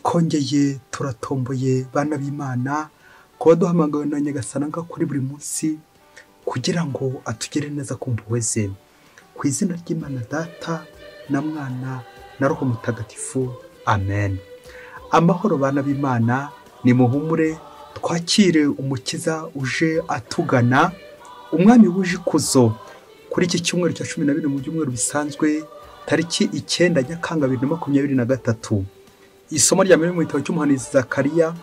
twongeye turatomboye bana b'Imana kuba duhamagawe na Nyagasani kuri buri munsi kugira ngo atugere neza ku mpuhwe ze. Ku izina ry'Imana Data na Mwana na Roho Mutagatifu, amen. Amahoro bana b'Imana, ni muhumure twakire umukiza uje atugana, umwami wuje ikuzo. Kuri iki cyumweru cya 12 mu byumweru bisanzwe, tariki 9 Nyakanga 2023. Isomo rya mbere mu gitabo cy'umuhanuzi Zakariya,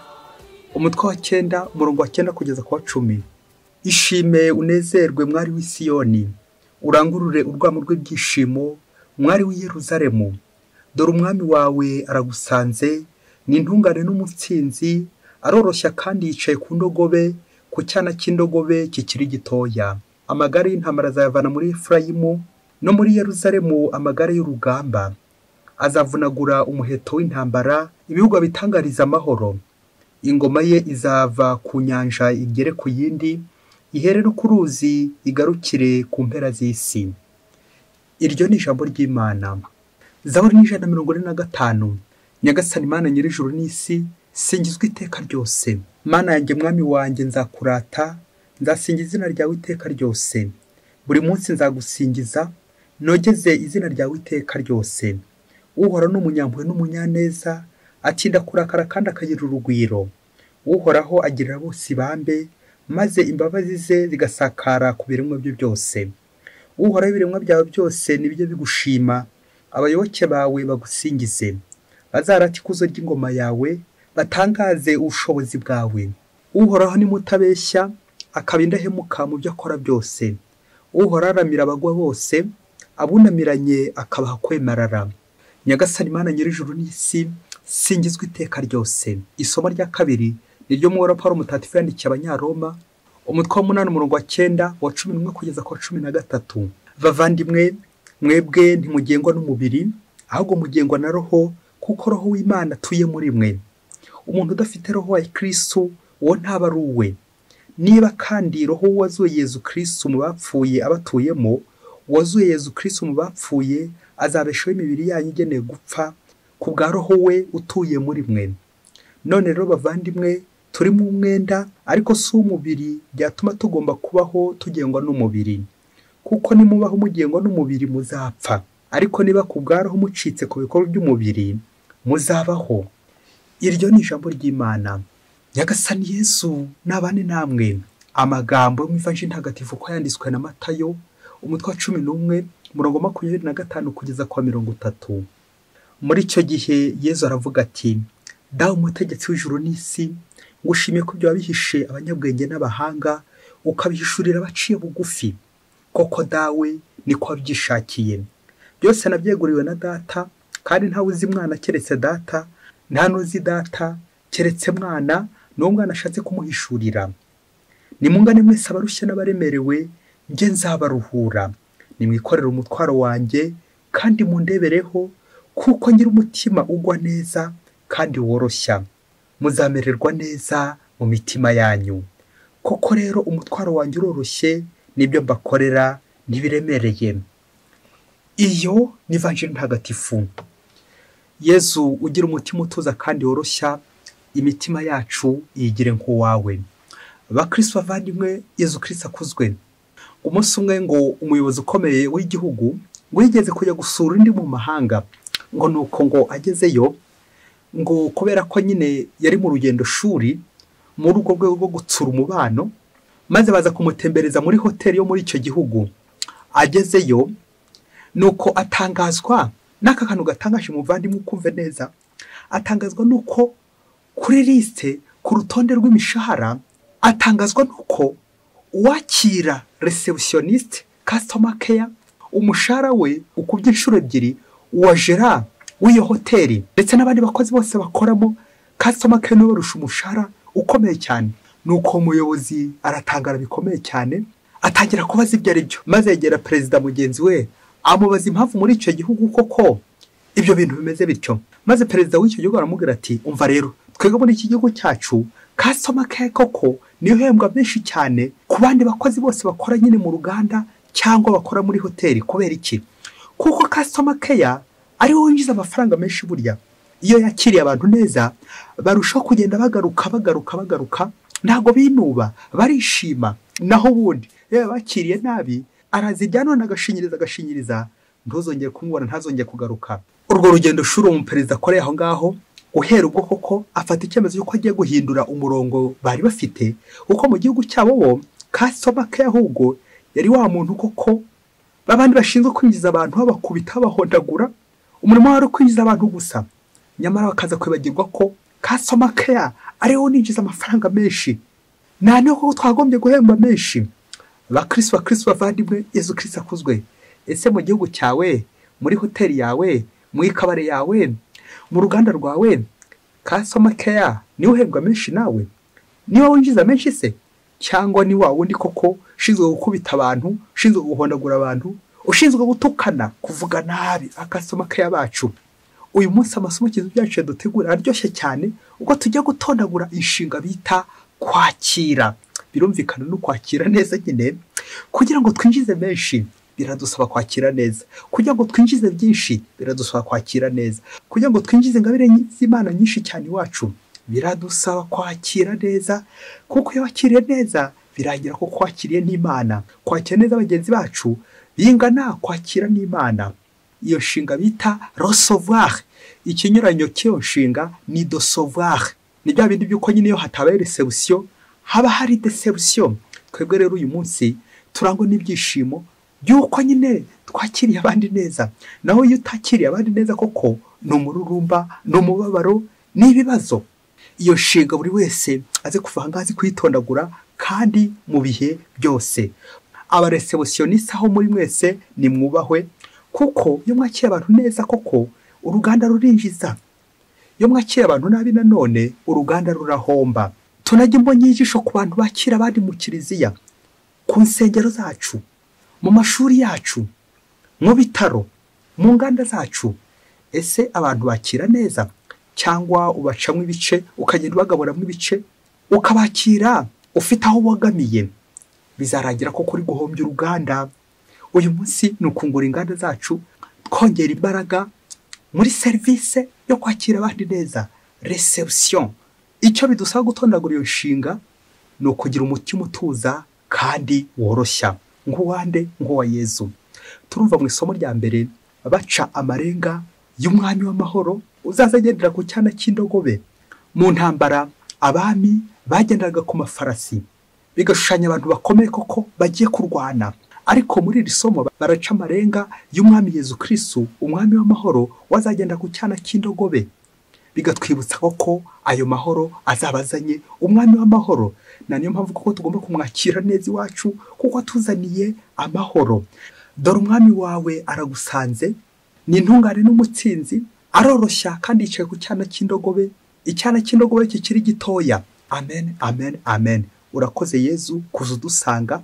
umutwe wa 9 umurongo wa 9 kugeza ku wa 10. Ishime unezerwe mwari w'i Siyoni, urangurure urwamo rw'ibyishimo mwari w'i Yerusalemu. Dore umwami wawe aragusanze, ni intungane n'umutsinzi, aroroshya kandi yicaye ku ndogobe, ku cyana cy'indogobe kikiri gitoya. Amagare y'intambara azayavana muri Efurayimu, no muri Yerusalemu amagare y'urugamba. Azavunagura umuheto w'intambara, ibihugu bitangariza amahoro. Ingoma ye izava ku nyanja igere ku yindi, ihere no ku ruzi igarukire ku mpera z'isi. Iryo ni ijambo ry'Imana. Zaburi 145. Nyagasani Imana nyir'ijuru n'isi, singizwe iteka ryose. Mana yanjye mwami wanjye, nzakurata, nzasingiza izina ryawe iteka ryose. Buri munsi nzagusingiza, nogeze izina ryawe iteka ryose. Uhora n'umunyampuhwe n'umunyaneza, atinda kurakara kandi akagira urugwiro. Uhoraho agirira bose ibambe, maze imbabazi ze zigasakara ku biremwa bye byose. Uhoraho ibiremwa byawe byose nibyo bigushima, abayoboke bawe bagusingize. Bazarata ikuzo ry'ingoma yawe, batangaze ubushobozi bwawe. Uhoraho ni mutabeshya, akaba indahemuka mu byo akora byose. Uhoraho aramira abagwa bose, abunamiranye akabaha kwemarara. Nyagasani Imana nyir'ijuru n'isi, singizwe iteka ryose. Isomo rya kabiri niryo mu Pawulo mutagatifu yandikiye Abanyaroma, umutwe wa 8 umurongo wa 9 wa 11 kugeza ku 13. Bavandimwe, mwebwe ntimugengwa n'umubiri, ahubwo mugengwa na Roho, kuko Roho w'Imana atuye muri mwe. Umuntu udafite Roho wa Kristo, uwo ntaba ari uwe. Niba kandi Roho wazuye Yezu Kristo mu bapfuye abatuyemo, wazuye Yezu Kristo mu bapfuye azabeshaho imibiri yanyu igeneye gupfa, ku bwa Roho we utuye muri mwe. None rero bavandimwe, turi mu mwenda, ariko si umubiri byatuma tugomba kubaho tugengwa n'umubiri. Kuko nimubaho mugengwa n'umubiri muzapfa, ariko niba ku bwa Roho mucitse ku bikorwa by'umubiri, muzabaho. Iryo ni ijambo ry'Imana. Nyagasani Yesu nabane namwe. Amagambo yo mu Ivanjili ntagatifu ko yanditswe na Matayo, umutwe wa 11 umurongo 25 kugeza kwa 30. Muri icyo gihe Yesu aravuga ati: Dawe umutegetsi w'ijuru n'isi, ngushimiye ko byo wabihishe abanyabwenge n'abahanga, ukabihishurira abaciye bugufi. Koko dawe niko wabyishakiye. Byose nabyeguriwe na Data, kandi ntawe uzi Mwana keretse Data, nta n'uzi Data keretse Mwana, n'uwo Mwana ashatse kumuhishurira. Nimungane mwese abarushye n'abaremerewe, nge nzabaruhura. Nimwikorere umutwaro wanjye, kandi mundebereho, kuko ngira umutima ugwa neza kandi woroshya. Muzamererwa neza mu mitima yanyu. Koko rero umutwaro wanjye uroroshye, nibyo mbakorera ntibiremereye. Iyo ni Ivanjili ntagatifu. Yesu ugira umutima utuza kandi woroshya, imitima yacu yigire nk'uwawe. Bakristo bavandimwe, Yezu Kristo akuzwe. Umunsi umwe ngo umuyobozi ukomeye w'igihugu ngo yigeze kujya gusura undi mu mahanga, ngo nuko ngo agezeyo, ngo kubera ko nyine yari mu rugendo shuri mu rugo rwe rwo gutsura umubano, maze baza kumutembereza muri hoteli yo muri icyo gihugu. Agezeyo nuko atangazwa n'aka kantu gatangaje, muvandimwe ukumve neza. Atangazwa nuko kuri liste ku rutonde rw'imishahara, atangazwa nuko uwakira receptionist customer care umushahara we ukubye inshuro 2 uwa Gerard w'iyo hoteli, ndetse n'abandi bakozi bose bakoramo customer care no barusha umushahara ukomeye cyane. Nuko umuyobozi aratangara bikomeye cyane, atangira kubaza ibyo ari byo, maze yegera perezida mugenzi we amubaza impamvu muri icyo gihugu koko ibyo bintu bimeze bityo. Maze perezida w'icyo gihugu aramubwira ati: umva rero, twebwe muri iki gihugu cyacu customer care koko niyo hembwa benshi cyane ku bandi bakozi bose bakora nyine mu ruganda cyangwa bakora muri hoteli. Kubera iki? Kuko customer care ari wo winjiza amafaranga menshi burya. iyo yakiriye abantu neza barushaho kugenda bagaruka ntago binuba barishima. Naho ubundi iyo bakiriye nabi arazijyana agashinyiriza ntuzongere kumubona, ntazongere kugaruka. Urwo rugendo shuri umuperezida akoreye aho ngaho, uhera ubwo koko afata icyemezo yuko agiye guhindura umurongo bari bafite, kuko mu gihugu cyabo bo kasoma ke ahubwo yari wa muntu koko babandi bashinzwe kwinjiza abantu babakubita bahondagura, umurimo wari kwinjiza abantu gusa. Nyamara bakaza kwibagirwa ko kasoma ke ariho ninjiza amafaranga menshi, nane ko twagombye guhemba menshi. Bakristo bavandimwe, Yesu Kristo akuzwe. Ese mu gihugu cyawe, muri hoteli yawe, mu ikabare yawe, mu ruganda rwawe, kasoma keya niwe uhembwa menshi nawe? Niwe winjiza menshi se? Cyangwa ni wa wundi koko ushinzwe gukubita abantu, ushinzwe guhondagura abantu, ushinzwe gutukana, kuvuga nabi akasoma keya bacu? Uyu munsi amasomo kizu byacu dutegura aryoshye cyane, ubwo tujya gutondagura inshinga bita kwakira. Birumvikana no kwakira neza nyine. Kugira ngo twinjize menshi biradusaba kwakira neza, kugira ngo twinjize byinshi biradusaba kwakira neza, kugira ngo twinjize ingabire z'Imana nyinshi cyane iwacu biradusaba kwakira neza. Kuko iyo wakiriye neza birangira ko kwakiriye n'Imana. Kwakira neza bagenzi bacu bingana kwakira n'Imana. Iyo nshinga bita recevoir, ikinyuranyo cy'iyo nshinga ni decevoir. Ni bya bindi by'uko nyine iyo hatabaye reception haba hari deception. Twebwe rero uyu munsi turangwa n'ibyishimo by'uko nyine twakiriye abandi neza. Naho iyo utakiriye abandi neza koko ni umururumba, ni umubabaro, n'ibibazo. Iyo nshinga buri wese aze kuva ngazi kwitondagura kandi mu bihe byose. Aba receptioniste aho muri mwese ni mwubahwe, kuko iyo mwakiriye abantu neza koko uruganda rurinjiza. Iyo mwakiriye abantu nabi nanone uruganda rurahomba. Tunajya imbonyijisho ku bantu bakira abandi mu kiliziya, ku nsengero zacu, mu mashuri yacu, mu bitaro, mu nganda zacu. Ese abantu bakira neza cyangwa ubacamo ibice, ukagenda ubagaburamo ibice, ukabakira ufite aho wagamiye? Bizarangira ko kuri guhombya uruganda. Uyu munsi ni ukungura inganda zacu, twongera imbaraga muri service yo kwakira abandi neza, reception. Icyo bidusaba gutondagura iyo nshinga ni ukugira umutima utuza kandi woroshya, nk'uwande nk'uwa Yesu. Turumva mu isomo rya mbere baca amarenga y'umwami w'amahoro uzazagendera ku cyana cy'indogobe. Mu ntambara abami bagendaga ku mafarasi, bigashushanya abantu bakomeye koko bagiye kurwana. Ariko muri iri somo baraca amarenga y'umwami Yesu Kristo, umwami w'amahoro wazagenda ku cyana cy'indogobe. Bigatwibutsa ko ayo mahoro azabazanye umwami w'amahoro. Na niyo mpamvu ko tugomba kumwakira neza iwacu, kuko atuzaniye amahoro. Dore umwami wawe aragusanze, ni intungane n'umutsinzi, aroroshya kandi yicaye ku cyana cy'indogobe, icyana cy'indogobe kikiri gitoya. Amen, amen, amen. Urakoze Yesu kuza udusanga,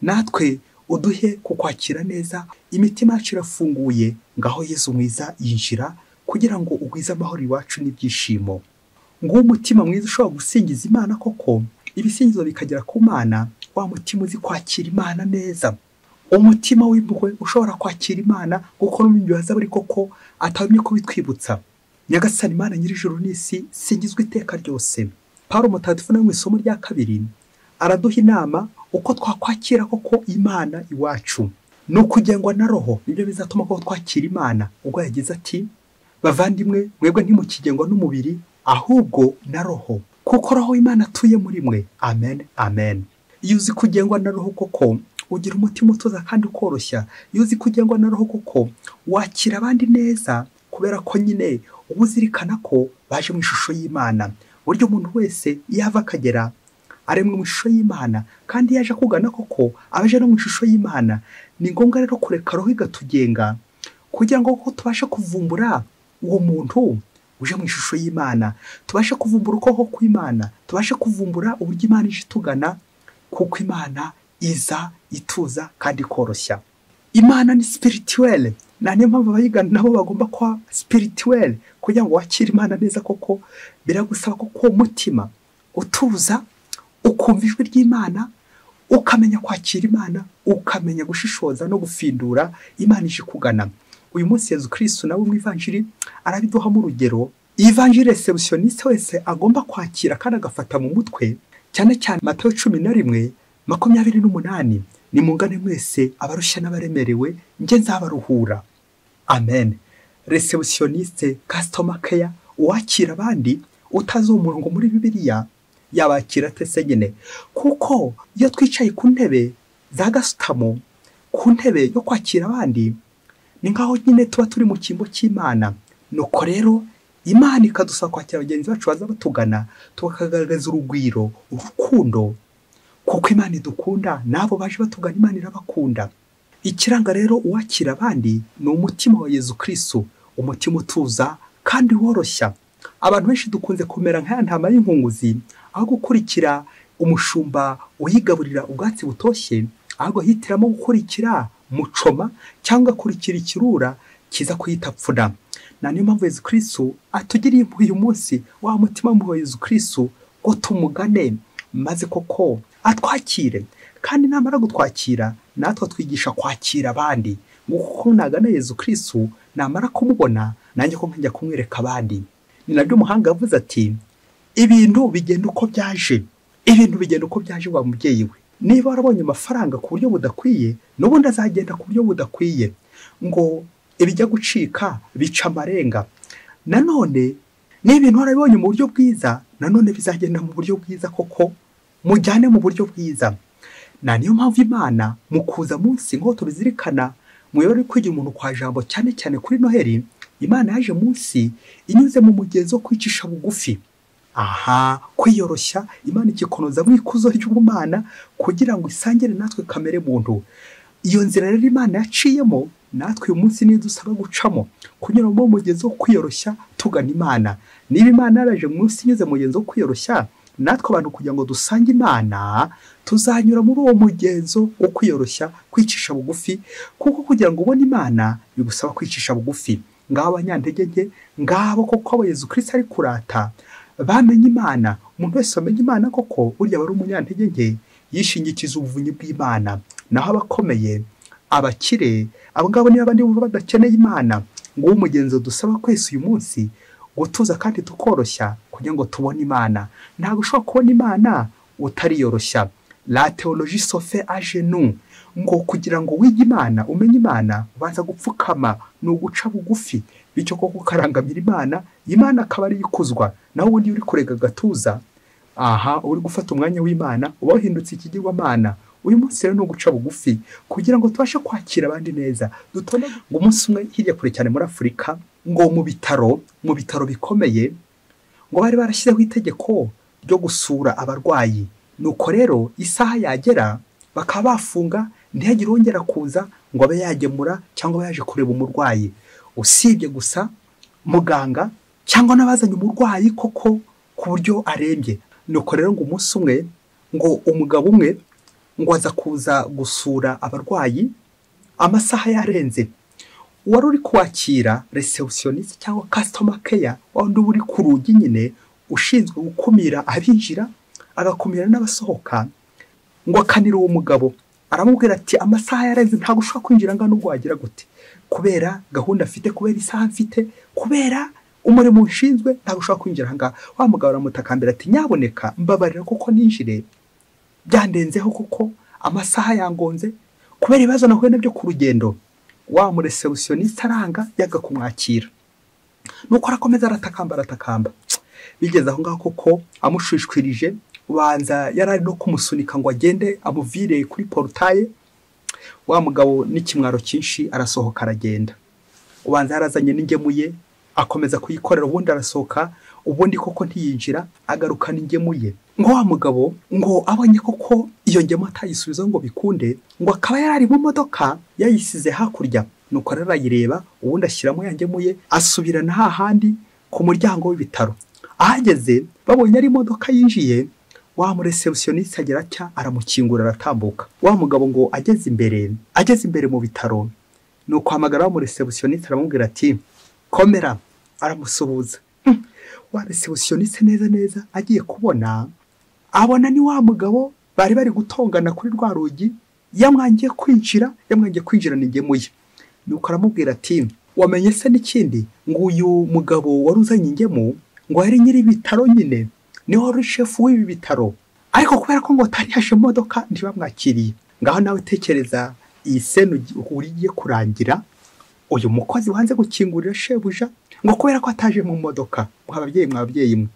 natwe uduhe kukwakira neza. Imitima yacu irafunguye, ngaho Yesu mwiza yinjira kugira ngo ugwize amahoro iwacu n'ibyishimo. Ngo umutima mwiza ushobora gusingiza Imana koko, ibisingizo bikagera ku Mana, wa mutima uzi kwakira Imana neza. Umutima w'impuhwe ushobora kwakira Imana, kuko n'umbibaza buri koko atabimye ko bitwibutsa. Nyagasani Imana nyir'ijuru n'isi, singizwe iteka ryose. Paulo mutagatifu mu isomo rya kabiri araduha inama uko twakwakira koko Imana iwacu. No kugengwa na roho nibyo bizatuma ko twakira Imana. Ubwo yagize ati, bavandimwe mwebwe ntimukigengwa n'umubiri, ahubwo na roho, kuko roho Imana atuye muri mwe. Amen, amen. Iyo uzi kugengwa na roho koko ugira umutima utuza kandi ukoroshya. Iyo uzi kugengwa na roho koko wakira abandi neza, kubera ko nyine ubuzirikana ko baje mu ishusho y'Imana. Buryo umuntu wese yava akagera aremwe mu ishusho y'Imana, kandi yaje kugana koko abaje no mu ishusho y'Imana. Ni ngombwa rero kureka roho igatugenga, kugira ngo koko tubashe kuvumbura uwo muntu uje mu ishusho y'Imana, tubashe kuvumbura uko kw'Imana, tubashe kuvumbura uburyo Imana ije tugana, kuko Imana iza ituza kandi koroshya. Imana ni spirituelle, na niyo mpamvu abayigana nabo bagomba kwa spirituelle. Kugira ngo wakire Imana neza koko biragusaba ko umutima utuza, ukumva ijwi ry'Imana, ukamenya kwakira Imana, ukamenya gushishoza no gufindura Imana ije kugana. Uyu munsi Yesu Kristo nawe mu ivanjiri arabiduha mu rugero Evangile receptioniste wese agomba kwakira kandi agafata mu mutwe, cyane cyane Matayo 11:28, nimungane mwese abarushya n'abaremerewe njye nzabaruhura. Amen. Receptioniste, customer care, uwakira abandi utazi umurongo muri Bibiliya yabakira tese nyine, kuko iyo twicaye ku ntebe za gasutamo, ku ntebe yo kwakira abandi, ni ngaho nyine tuba turi mu cyimbo cy'Imana. Nuko rero Imana ikadusaba kwakira abagenzi bacu baza batugana, tukagaragaza urugwiro, urukundo, kuko Imana idukunda, nabo baje batugana Imana irabakunda. Ikiranga rero uwakira abandi ni umutima wa Yezu Kristo, umutima utuza kandi woroshya. Abantu benshi dukunze kumera nk'aya ntama y'inkunguzi, aho gukurikira umushumba uyigaburira ubwatsi butoshye, ahubwo hitiramo gukurikira mucoma cyangwa kurikira ikirura kiza kuyitapfuna. Na niyo mpamvu Yezu Kristo atugiriye impuhwe uyu munsi, wa mutima wa Yezu Kristo ngo tumugane maze koko atwakire, kandi namara gutwakira natwe twigisha kwakira abandi, kuko nagana Yezu Kristo namara kumubona nanjye ko nkajya kumwereka abandi. Ni nabyo umuhanga yavuze ati ibintu bigenda uko byaje, ibintu bigenda uko byaje wa mubyeyi we. Niba warabonye amafaranga ku buryo budakwiye, n'ubundi azagenda ku buryo budakwiye, ngo ibijya gucika bica amarenga. Nanone n'ibintu warabonye mu buryo bwiza, nanone bizagenda mu buryo bwiza, koko mujyane mu buryo bwiza. Na niyo mpamvu Imana mu kuza munsi ngo tubizirikana mu yori kwigira umuntu kwa jambo, cyane cyane kuri Noheli, Imana yaje munsi inyuze mu mugenzo wo kwicisha bugufi. Aha, kwiyoroshya, Imana ikikonoza mu ikuzo ry'Ubumana kugira ngo isangire natwe kamere muntu. Iyo nzira rero Imana yaciyemo, natwe uyu munsi niyo dusaba gucamo, kugira ngo mu mugenzo wo kwiyoroshya tugana Imana. Niba Imana yaraje munsi inyuze mu mugenzo wo kwiyoroshya, natwe abantu kugira ngo dusange Imana tuzanyura muri uwo mugenzo wo kwiyoroshya, kwicisha bugufi, kuko kugira ngo ubone Imana bigusaba kwicisha bugufi. Ngabo abanyantege nke, ngabo koko abo Yezu Kristo ari kurata, bamenye Imana. Umuntu wese wamenye Imana koko burya bari umunyantege nke, yishingikiza ubuvunyi bw'Imana. Naho abakomeye, abakire, abo ngabo niba abandi bumva badakeneye Imana, ngo umugenzo dusaba kwese uyu munsi gutuza kandi tukoroshya kugira ngo tubone Imana. Ntabwo ushobora kubona Imana utariyoroshya. La théologie se fait à genoux, ngo kugira ngo wige Imana, umenye Imana, ubanza gupfukama, ni uguca bugufi, bityo koko ukarangamira Imana, Imana akaba ari ikuzwa. Naho ubundi uri kurega gatuza, aha uri gufata umwanya w'Imana, uba wahindutse ikigirwamana. Uyu munsi rero ni uguca bugufi kugira ngo tubashe kwakira abandi neza. Dutone ngo umunsi umwe hirya kure cyane muri Afurika, ngo mu bitaro bikomeye, ngo bari barashyizeho itegeko ryo gusura abarwayi. Nuko rero isaha yagera bakaba bafunga, ntihagire wongera kuza ngo abe yagemura cyangwa abe yaje kureba umurwayi, usibye gusa muganga cyangwa n'abazanye umurwayi koko ku buryo arembye. Nuko rero ngo umunsi umwe, ngo umugabo umwe ngo aza kuza gusura abarwayi, amasaha yarenze. Uwari uri kwakira receptioniste cyangwa customer care, wandi uri ku rugi nyine ushinzwe gukumira abinjira agakumira n'abasohoka, ngo akanira uwo mugabo, aramubwira ati amasaha yarenze, ntabwo ushobora kwinjira ngano ubwo wagira gute, kubera gahunda afite, kubera isaha mfite, kubera umurimo ushinzwe, ntabwo ushobora kwinjira hanga. Wa mugabo aramutakambira ati nyaboneka mbabarira kuko ninjire, byandenzeho kuko amasaha yangonze kubera ibibazo nahuye nabyo ku rugendo. Wa mu receptioniste aranga yaga kumwakira, nuko arakomeza aratakamba. Bigeze aho ngaho koko amushishikirije, ubanza yarari no kumusunika ngo agende amuvire kuri portail. Wa mugabo n'ikimwaro cyinshi arasohoka aragenda. Ubanza yarazanye n'ingemuye, akomeza kuyikorera, ubundi arasohoka, ubundi koko ntiyinjira, agarukana ingemuye. Ngo wa mugabo ngo abonye koko iyo ngemu atayisubiza ngo bikunde, ngo akaba yarari mu modoka yayisize hakurya. Nuko rero ayireba, ubundi ashyiramo yangemuye, asubirana hahandi ku muryango w'ibitaro. Ahageze babonye ari imodoka yinjiye, wa mu receptioniste agira atya aramukingura aratambuka. Wa mugabo ngo ageze imbere mu bitaro, nuko hamagara wa mu receptioniste aramubwira ati komera, aramusuhuza. Wa receptioniste neza agiye kubona, abona ni wa mugabo bari bari gutongana kuri rwa rugi, yamwangiye kwinjira n'ingemuye. Nuko aramubwira ati wamenye se n'ikindi ngo uyu mugabo wari uzanye ingemu ngo yari nyiri ibitaro nyine niwe wari shefu w'ibi bitaro, ariko kubera ko ngo atari yaje imodoka ntibamwakiriye. Ngaho nawe tekereza iyi seno urigiye kurangira, uyu mukozi wanze gukingurira shebuja ngo kubera ko ataje mu modoka. Mwababyeyi mwe,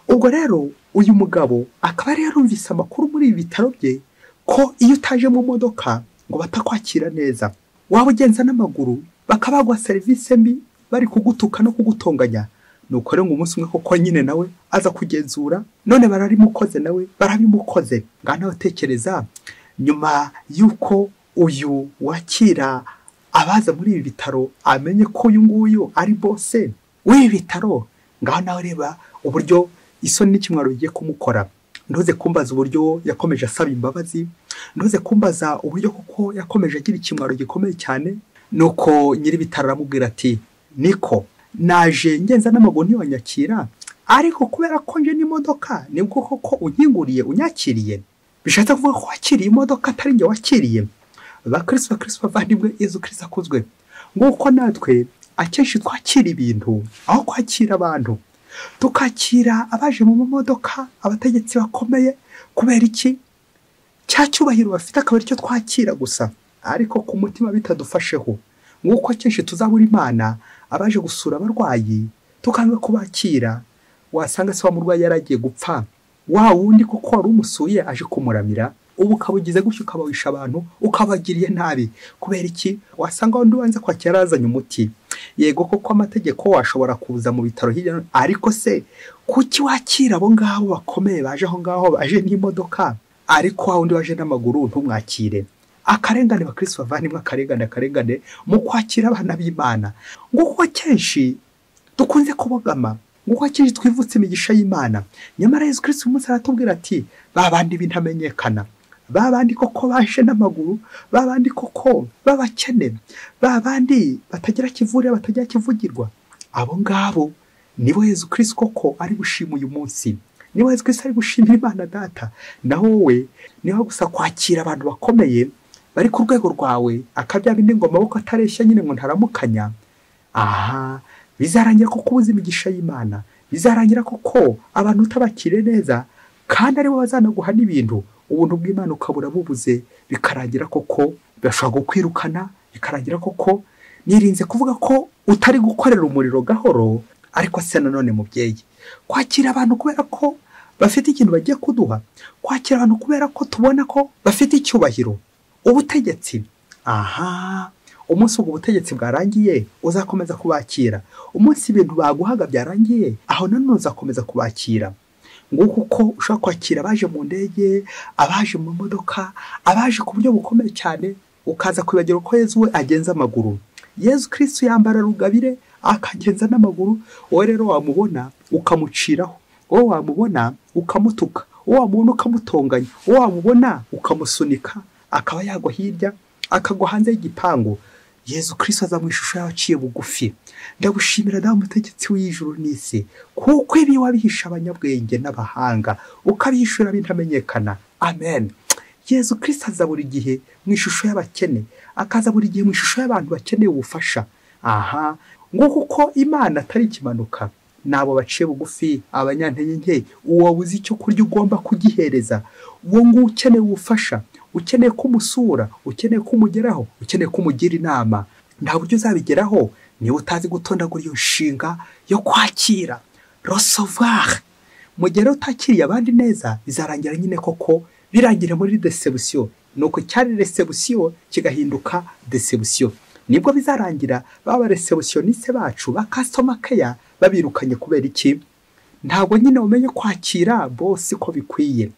ubwo rero uyu mugabo akaba yari yarumvise amakuru muri ibi bitaro bye ko iyo utaje mu modoka ngo batakwakira neza, waba ugenza n'amaguru bakabagwa serivisi mbi, bari kugutuka no kugutonganya. Nuko rero ngo umunsi umwe koko nyine nawe aza kugenzura, none bararimukoze nawe barabimukoze. Ngaho nawe tekereza, nyuma y'uko uyu wakira abaza muri ibi bitaro amenye ko uyu nguyu ari bose w'ibi bitaro, ngaho nawe reba uburyo isoni n'ikimwaro bigiye kumukora. Ntuze kumbaza uburyo yakomeje asaba imbabazi, ntuze kumbaza uburyo kuko yakomeje agira ikimwaro gikomeye cyane. Nuko nyiri bitaro aramubwira ati, niko naje ngenza n'amaguru ntibanyakira, ariko kubera ko nje n'imodoka nibwo koko unkinguriye unyakiriye. Bishatse kuvuga ko wakiriye imodoka atari njye wakiriye. Bakristo bavandimwe, Yesu Kristo akuzwe. Nguko natwe akenshi twakira ibintu aho kwakira abantu, tukakira abaje mu modoka, abategetsi bakomeye. Kubera iki? Cya cyubahiro bafite akaba aricyo twakira gusa, ariko ku mutima bitadufasheho. Nguko akenshi tuzabura Imana abaje gusura abarwayi tukanga kubakira. Wasanga se wa murwayi yaragiye gupfa, wa wundi kuko wari umusuye aje kumuramira, ubu kabugize gutyo ukabawisha abantu ukabagiriye nabi. Kubera iki? Wasanga undi wanze kwakira azanye umuti. Yego koko amategeko washobora kuza mu bitaro hirya, ariko se kuki wakira abo ngabo bakomeye baje aho ngaho baje n'imodoka, ariko wa wundi waje n'amaguru ntumwakire? Akarengane bakristo bavandimwe, akarengane mu kwakira abana b'Imana. Nguko kenshi dukunze kubogama, nguko kenshi twivutse imigisha y'Imana. Nyamara Yesu Kristo umunsi aratubwira ati, babandi bintamenyekana, babandi koko baje n'amaguru, babandi koko babakene, babandi batagira kivurira, batagira kivugirwa, abo ngabo nibo Yesu Kristo koko ari gushima uyu munsi. Nibo Yesu Kristo ari gushimira Imana Data. Naho wowe niho gusa kwakira abantu bakomeye bari ku rwego rwawe, akabya bindi ngo amaboko atareshya nyine ngo ntaramukanya. Aha bizarangira ko kubuza imigisha y'Imana, bizarangira koko abantu utabakire neza, kandi aribo bazanaguha n'ibintu. Ubuntu bw'Imana ukabura bubuze, bikarangira koko bashobora gukwirukana, bikarangira koko nirinze kuvuga ko utari gukorera umuriro gahoro. Ariko se nanone mubyeyi, kwakira abantu kubera ko bafite ikintu bagiye kuduha, kwakira abantu kubera ko tubona ko bafite icyubahiro, ubutegetsi. Aha umunsi ubwo ubutegetsi bwarangiye uzakomeza kubakira. Umunsi ibintu baguhaga byarangiye, aho nanone uzakomeza kubakira. Nguko uko ushaka kwakira abaje mu ndege, abaje mu modoka, abaje ku buryo bukomeye cyane, ukaza kwibagira ko Yesu we agenza amaguru. Yesu Kristo yambara rugabire akagenza n'amaguru. Wowe rero wamubona ukamuciraho, wowe wamubona ukamutuka, wowe wamubona ukamutonganya, wowe wamubona ukamusunika akaba yagwa hirya akagwa hanze y'igipangu. Yesu Kristo aza mu ishusho y'abaciye bugufi. Ndagushimira dawe mutegetsi w'ijuru n'isi, kuko ibi wabihisha abanyabwenge n'abahanga ukabihishura bintamenyekana. Amen. Yesu Kristo aza buri gihe mu ishusho y'abakene, akaza buri gihe mu ishusho y'abantu bakeneye ubufasha. Aha nguko uko Imana atari ikimanuka, nabo baciye bugufi, abanyantege nke, uwabuze icyo kurya ugomba kugihereza. Uwo nguwo ukeneye ubufasha, ukeneye kumusura, ukeneye kumugeraho, ukeneye kumugira inama, nta buryo uzabigeraho niba utazi gutondagura iyo nshinga yo kwakira, recevoir. Mu gihe utakiriye abandi neza, bizarangira nyine koko birangira muri deception. Nuko cyari reception kigahinduka deception. Nibwo bizarangira baba receptioniste bacu ba customer care babirukanye. Kubera iki? Ntabwo nyine umenye kwakira bose ko bikwiye.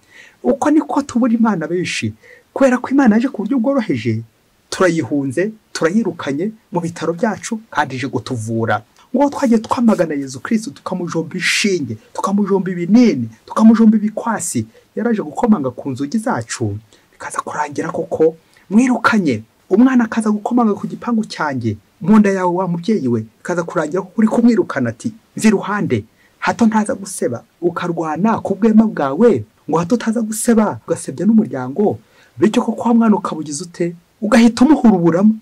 Uko niko tubura Imana benshi, kubera ko Imana yaje ku buryo bworoheje, turayihunze, turayirukanye mu bitaro byacu kandi ije gutuvura. Ngo twagiye twamagana Yesu Kristo, tukamujomba ishinge, tukamujomba ibinini, tukamujomba ibikwasi, yaraje gukomanga ku nzugi zacu, bikaza kurangira koko mwirukanye. Umwana akaza gukomanga ku gipangu cyanjye, mu nda yawe wa mubyeyi we, bikaza kurangira ko uri kumwirukana ati nzi ruhande, hato ntaza guseba, ukarwana ku bwema bwawe ngo hato utaza guseba, ugasebya n'umuryango. Bityo ko kwa mwana ukabugize ute, ugahita umuhuruburamo.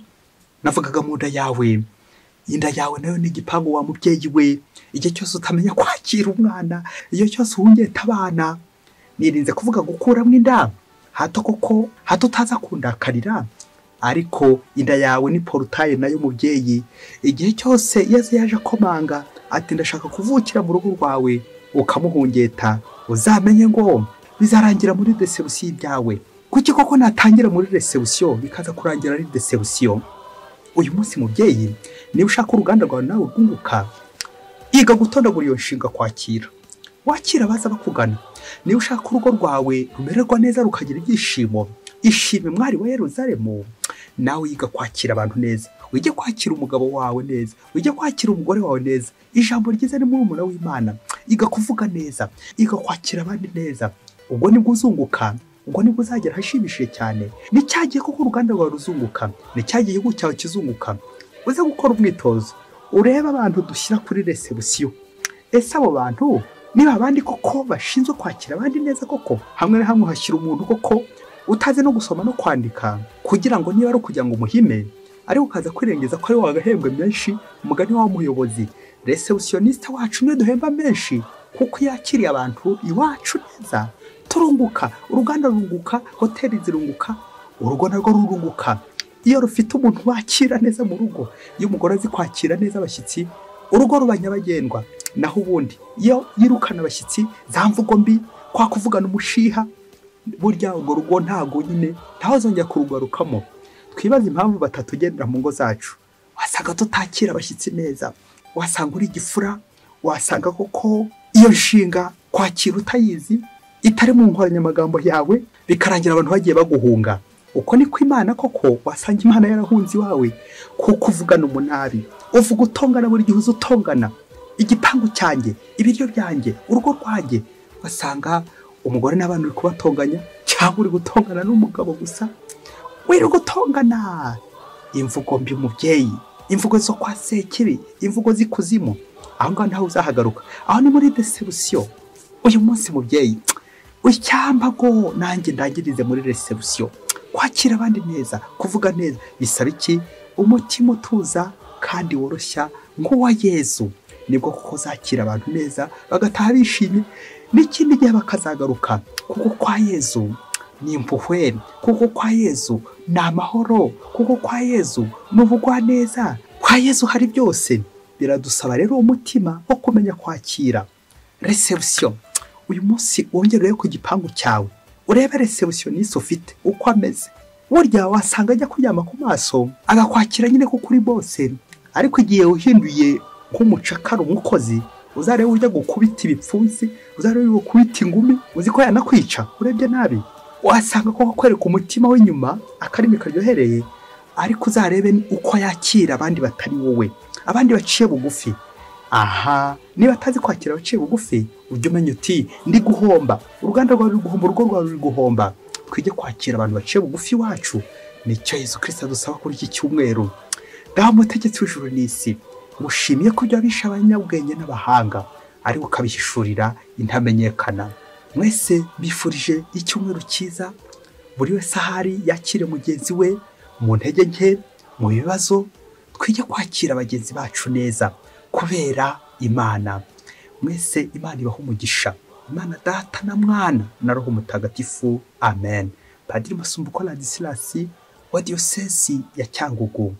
Navugaga mu nda yawe inda yawe nayo ni igipangu wa mubyeyi we. Igihe cyose utamenya kwakira umwana, igihe cyose uhungeta abana, nirinze kuvuga gukuramo inda hato utaza kundakarira, ariko inda yawe ni porutaye nayo mubyeyi. Igihe cyose Yesu yaje akomanga ati ndashaka kuvukira mu rugo rwawe, ukamuhungeta, uzamenye ngo bizarangira muri deception byawe. Kuki koko natangira muri reception bikaza kurangira ari deception? Uyu munsi mubyeyi, niba ushaka uruganda rwawe nawe rwunguka, iga gutondagura iyo nshinga kwakira. Wakira baza bakugana. Niba ushaka urugo rwawe rumererwa neza rukagira ibyishimo, ishime mwari wa Yerusalemu, nawe yiga kwakira abantu neza. Wige kwakira umugabo wawe neza, wige kwakira umugore wawe neza. Ijambo ryiza ni murumuna w'Imana. Iga kuvuga neza, iga kwakira abandi neza. Ubwo nibwo uzunguka, ubwo nibwo uzagera hashimishije cyane. Ni cyagiye kuko uruganda rwawe ruzunguka, ni cyagiye igihugu cyawe kizunguka. Uze gukora umwitozo, ureba abantu dushyira kuri reception. Ese abo bantu niba abandi koko bashinzwe kwakira abandi neza koko? Hamwe na hamwe hashyira umuntu koko utazi no gusoma no kwandika, kugira ngo niba ari ukugira ngo umuhime, ariko ukaza kwirengeza ko ari wagahembwe menshi. Umugani wa muyobozi, receptioniste wacu niwe duhemba menshi kuko yakiriye abantu iwacu neza. Turunguka, uruganda rurunguka, hoteli zirunguka, urugo narwo rurunguka. Iyo rufite umuntu wakira neza mu rugo, iyo umugore azi kwakira neza abashyitsi, urugo ruba nyabagendwa. Naho ubundi iyo yirukana abashyitsi, za mvugo mbi, kwa kuvugana umushiha, burya urwo rugo ntago nyine ntawazongera kurugarukamo. Twibaza impamvu batatugendera mu ngo zacu. Wasanga tutakira abashyitsi neza, wasanga uri igifura, wasanga koko iyo nshinga kwakira utayizi, itari mu nkoranyamagambo yawe, bikarangira abantu bagiye baguhunga. Uko niko Imana koko, wasanga Imana yarahunze iwawe kuko uvugana umunabi, uvuga utongana, buri gihe uzutongana. Igipangu cyanjye, ibiryo byanjye, urugo rwanjye, wasanga umugore n'abana uri kubatonganya, cyangwa uri gutongana n'umugabo gusa. Wiri gutongana. Imvugo mbi mubyeyi, imvugo zo kwa Sekibi, imvugo zikuzimu, aho ngaho ntaho uzahagaruka. Aho ni muri deception. Uyu munsi mubyeyi, ucyambago nanjye ndangirize muri reception. Kwakira abandi neza, kuvuga neza, bisaba iki? Umutima utuza kandi woroshya nk'uwa Yesu. Nibwo kuko uzakira abantu neza bagataha bishimye, n'ikindi gihe bakazagaruka. Kuko kwa Yesu ni impuhwe, kuko kwa Yesu ni amahoro, kuko kwa Yesu ni ubugwaneza. Kwa Yesu hari byose. Biradusaba rero umutima wo kumenya kwakira. Reception. Uyu munsi wongerewe ku gipangu cyawe, urebe receptioniste ufite uko ameze. Burya wasanga ajya kuryama ku maso agakwakira nyine ko kuri bose, ariko igihe uhinduye nk'umucakara umukozi, uzarebe ujya gukubita ibipfunsi, uzarebe gukubita ingumi, uzi ko yanakwica urebye nabi. Wasanga ko kwereka umutima w'inyuma akarimi karyohereye, ariko uzarebe uko yakira abandi batari wowe, abandi baciye bugufi. Aha, niba atazi kwakira abaciye bugufi, ujye umenya uti ndi guhomba, uruganda rwawe ruri guhomba, urugo rwawe ruri guhomba. Twige kwakira abantu baciye bugufi wacu. Nicyo Yesu Kristo adusaba kuri iki cyumweru. Ngaho mutegetsi w'ijuru n'isi, mushimiye ko ibyo abisha abanyabwenge n'abahanga, ariko ukabihishurira intamenyekana. Mwese bifurije icyumweru cyiza. Buri wese ahari yakire mugenzi we mu ntege nke, mu bibazo. Twige kwakira bagenzi bacu neza kubera Imana. Mwese Imana ibaha umugisha. Imana Data na Mwana na Roho Mutagatifu. Amen. Padiri Masumbuko Ladislas wa Diocese ya Cyangugu.